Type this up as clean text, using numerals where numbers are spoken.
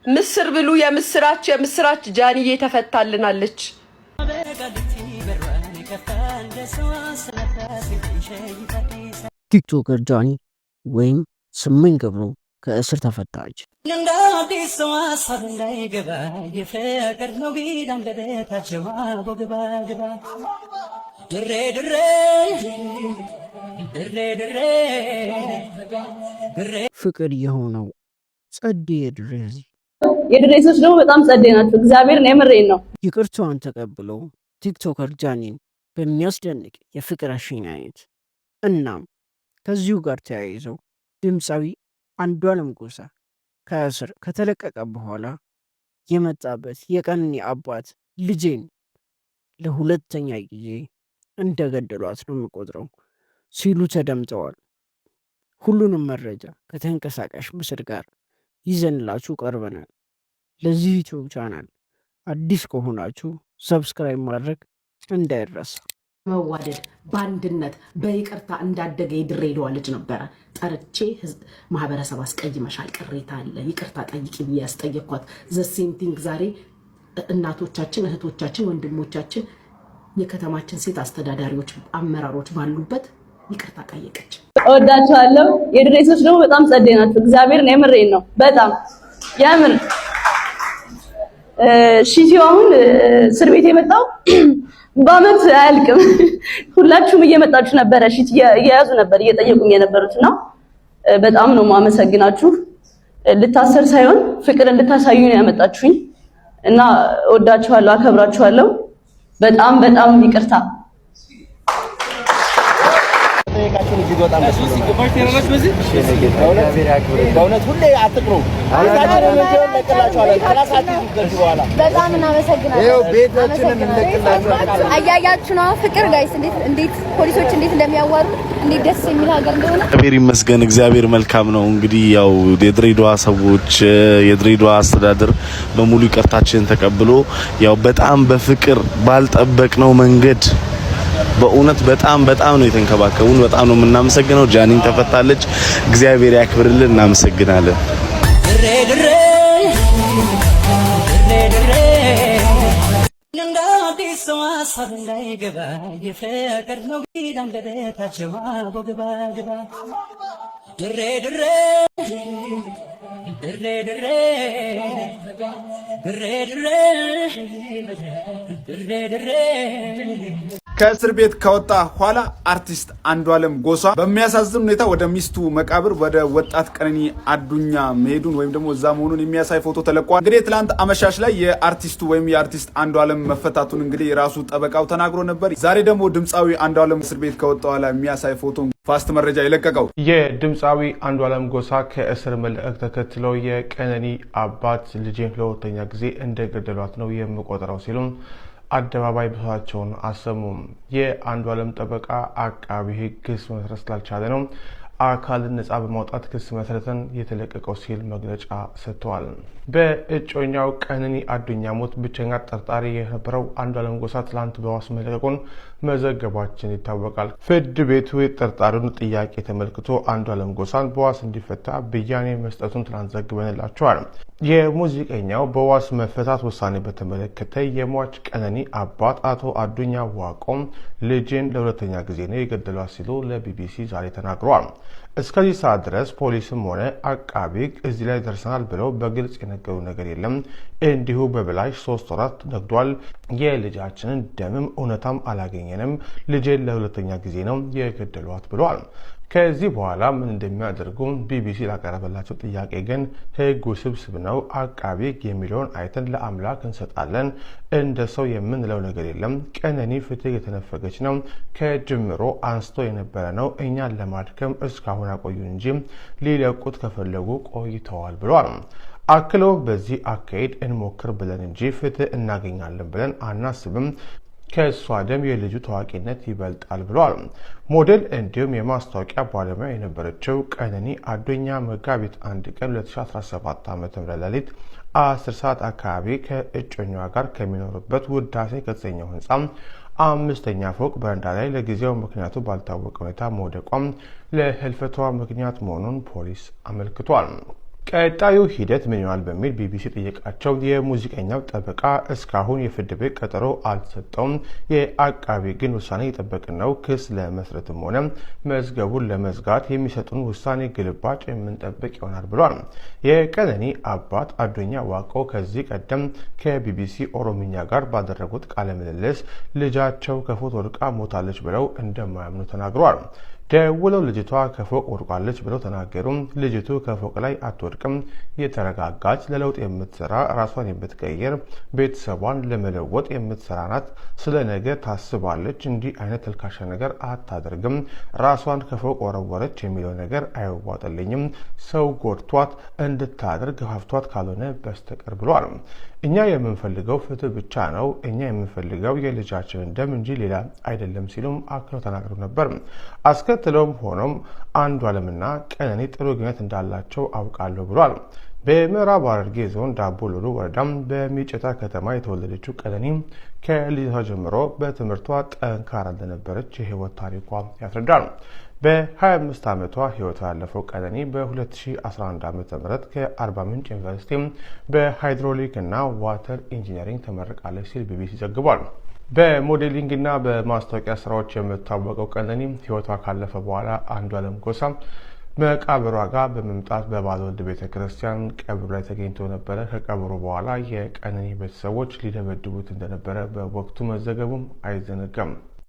ምስር ብሉ የምስራች ጃኒዬ ተፈታልናለች። ቲክቶከር ጃኒ ወይም ስመኝ ገብሩ ከእስር ተፈታች። ፍቅር የሆነው ጸዴ ድሬዝ የድሬሶች ደግሞ በጣም ጸዴ ናቸው። እግዚአብሔርን የምሬን ነው። ይቅርታዋን ተቀብሎ ቲክቶከር ጃኒን በሚያስደንቅ የፍቅር አሸኛኘት እናም ከዚሁ ጋር ተያይዘው ድምፃዊ አንዷለም ጎሳ ከእስር ከተለቀቀ በኋላ የመጣበት የቀነኒ አባት ልጄን ለሁለተኛ ጊዜ እንደገደሏት ነው የምቆጥረው ሲሉ ተደምጠዋል። ሁሉንም መረጃ ከተንቀሳቃሽ ምስል ጋር ይዘንላችሁ ቀርበናል። ለዚህ ዩቲዩብ ቻናል አዲስ ከሆናችሁ ሰብስክራይብ ማድረግ እንዳይረሳ። መዋደድ በአንድነት በይቅርታ እንዳደገ የድሬዳዋ ልጅ ነበረ። ጠርቼ ማህበረሰብ አስቀይመሻል፣ ቅሬታ አለ፣ ይቅርታ ጠይቂ ብዬ ያስጠየኳት ዘሴንቲንግ ዛሬ እናቶቻችን፣ እህቶቻችን፣ ወንድሞቻችን የከተማችን ሴት አስተዳዳሪዎች፣ አመራሮች ባሉበት ይቅርታ ጠየቀች። እወዳቸዋለሁ። የድሬሶች ደግሞ በጣም ጸዴ ናቸው። እግዚአብሔርን የምሬን ነው። በጣም የምር ሺቲው አሁን እስር ቤት የመጣው በአመት አያልቅም። ሁላችሁም እየመጣችሁ ነበረ፣ ሺት እየያዙ ነበር እየጠየቁኝ የነበሩትና በጣም ነው ማመሰግናችሁ። ልታሰር ሳይሆን ፍቅር እንድታሳዩ ነው ያመጣችሁኝ እና እወዳችኋለሁ፣ አከብራችኋለሁ። በጣም ይቅርታ። በእውነት ሁሌ አትቅሩ። በጣም እናመሰግናለን። አያያችሁ ነው ፍቅር ጋይስ እንዴት ፖሊሶች እንዴት እንደሚያዋሩ እንዴት ደስ የሚል ሀገር እንደሆነ እግዚአብሔር ይመስገን። እግዚአብሔር መልካም ነው። እንግዲህ ያው የድሬዳዋ ሰዎች የድሬዳዋ አስተዳደር በሙሉ ይቅርታችንን ተቀብሎ ያው በጣም በፍቅር ባልጠበቅነው መንገድ በእውነት በጣም ነው የተንከባከቡን። በጣም ነው የምናመሰግነው። ጃኒን ተፈታለች። እግዚአብሔር ያክብርልን። እናመሰግናለን። ከእስር ቤት ከወጣ ኋላ አርቲስት አንዷለም ጎሳ በሚያሳዝን ሁኔታ ወደ ሚስቱ መቃብር ወደ ወጣት ቀነኒ አዱኛ መሄዱን ወይም ደግሞ እዛ መሆኑን የሚያሳይ ፎቶ ተለቋል። እንግዲህ ትላንት አመሻሽ ላይ የአርቲስቱ ወይም የአርቲስት አንዷለም መፈታቱን እንግዲህ የራሱ ጠበቃው ተናግሮ ነበር። ዛሬ ደግሞ ድምፃዊ አንዷለም እስር ቤት ከወጣ ኋላ የሚያሳይ ፎቶ ፋስት መረጃ የለቀቀው የድምፃዊ አንዷለም ጎሳ ከእስር መለቀቅ ተከትለው የቀነኒ አባት ልጄን ለሁለተኛ ጊዜ እንደገደሏት ነው የምቆጥረው ሲሉም አደባባይ ብሶታቸውን አሰሙም። የአንዷለም ጠበቃ አቃቢ ሕግ ክስ መሰረት ስላልቻለ ነው አካልን ነጻ በማውጣት ክስ መሰረትን የተለቀቀው ሲል መግለጫ ሰጥቷል። በእጮኛው ቀነኒ አዱኛ ሞት ብቸኛ ተጠርጣሪ የነበረው አንዷለም ጎሳ ትላንት በዋስ መለቀቁን መዘገባችን ይታወቃል። ፍርድ ቤቱ የተጠርጣሪውን ጥያቄ ተመልክቶ አንዷለም ጎሳን በዋስ እንዲፈታ ብያኔ መስጠቱን ትላንት ዘግበንላቸዋል። የሙዚቀኛው በዋስ መፈታት ውሳኔ በተመለከተ የሟች ቀነኒ አባት አቶ አዱኛ ዋቆም ልጅን ለሁለተኛ ጊዜ ነው የገደሏት ሲሉ ለቢቢሲ ዛሬ ተናግረዋል። እስከዚህ ሰዓት ድረስ ፖሊስም ሆነ አቃቢ ሕግ እዚህ ላይ ደርሰናል ብለው በግልጽ የነገሩ ነገር የለም። እንዲሁ በብላሽ 3 ወራት ነግዷል። የልጃችንን ደምም እውነታም አላገኘንም። ልጄን ለሁለተኛ ጊዜ ነው የገደሏት ብለዋል። ከዚህ በኋላ ምን እንደሚያደርጉ ቢቢሲ ላቀረበላቸው ጥያቄ ግን ሕግ ውስብስብ ነው፣ አቃቢ ሕግ የሚለውን አይተን ለአምላክ እንሰጣለን። እንደ ሰው የምንለው ነገር የለም። ቀነኒ ፍትህ የተነፈገች ነው። ከጅምሮ አንስቶ የነበረ ነው። እኛን ለማድከም እስካሁን አቆዩን እንጂ ሊለቁት ከፈለጉ ቆይተዋል ብለዋል። አክለው በዚህ አካሄድ እንሞክር ብለን እንጂ ፍትህ እናገኛለን ብለን አናስብም። ከእሷ ደም የልጁ ታዋቂነት ይበልጣል ብለዋል። ሞዴል እንዲሁም የማስታወቂያ ባለሙያ የነበረችው ቀነኒ አዱኛ መጋቢት 1 ቀን 2017 ዓ.ም ሌሊት 10 ሰዓት አካባቢ ከእጮኛዋ ጋር ከሚኖርበት ውዳሴ ከተሰኘው ህንፃ 5ኛ ፎቅ በረንዳ ላይ ለጊዜው ምክንያቱ ባልታወቀ ሁኔታ መውደቋም ለህልፈቷ ምክንያት መሆኑን ፖሊስ አመልክቷል። ቀጣዩ ሂደት ምን ይሆናል በሚል ቢቢሲ ጠየቃቸው። የሙዚቀኛው ጠበቃ እስካሁን የፍርድ ቤት ቀጠሮ አልተሰጠውም፣ የአቃቢ ግን ውሳኔ እየጠበቅን ነው፣ ክስ ለመስረትም ሆነ መዝገቡን ለመዝጋት የሚሰጡን ውሳኔ ግልባጭ የምንጠብቅ ይሆናል ብሏል። የቀነኒ አባት አዱኛ ዋቆ ከዚህ ቀደም ከቢቢሲ ኦሮምኛ ጋር ባደረጉት ቃለ ምልልስ ልጃቸው ከፎቅ ወድቃ ሞታለች ብለው እንደማያምኑ ተናግረዋል። ደውለው ልጅቷ ከፎቅ ወድቃለች ብለው ተናገሩ። ልጅቱ ከፎቅ ላይ አትወድቅም፣ የተረጋጋች ለለውጥ የምትሰራ ራሷን የምትቀይር ቤተሰቧን ለመለወጥ የምትሰራ ናት። ስለ ነገ ታስባለች። እንዲህ አይነት ተልካሻ ነገር አታደርግም። ራሷን ከፎቅ ወረወረች የሚለው ነገር አይዋጥልኝም። ሰው ጎድቷት እንድታደርግ ገፋፍቷት ካልሆነ በስተቀር ብሏል። እኛ የምንፈልገው ፍትህ ብቻ ነው። እኛ የምንፈልገው የልጃችንን ደም እንጂ ሌላ አይደለም ሲሉም አክለው ተናግረው ነበር። አስከትለውም ሆኖም አንዱዓለምና ቀነኒ ጥሩ ግንኙነት እንዳላቸው አውቃለሁ ብሏል። በምዕራብ ሐረርጌ ዞን ዳቦ ሎሎ ወረዳም በሚጨታ ከተማ የተወለደችው ቀነኒ ከልጅቷ ጀምሮ በትምህርቷ ጠንካራ እንደነበረች የህይወት ታሪኳ ያስረዳል። በ25 ዓመቷ ህይወቷ ያለፈው ቀነኒ በ2011 ዓ.ም ከአርባ ምንጭ ዩኒቨርሲቲ በሃይድሮሊክ እና ዋተር ኢንጂነሪንግ ተመርቃለች ሲል ቢቢሲ ዘግቧል። በሞዴሊንግ እና በማስታወቂያ ስራዎች የምታወቀው ቀነኒ ህይወቷ ካለፈ በኋላ አንዱዓለም ጎሳ መቃብሯ ጋር በመምጣት በባለወልድ ቤተክርስቲያን ቀብሩ ላይ ተገኝቶ ነበረ። ከቀብሩ በኋላ የቀነኒ ቤተሰቦች ሊደበድቡት እንደነበረ በወቅቱ መዘገቡም አይዘነጋም።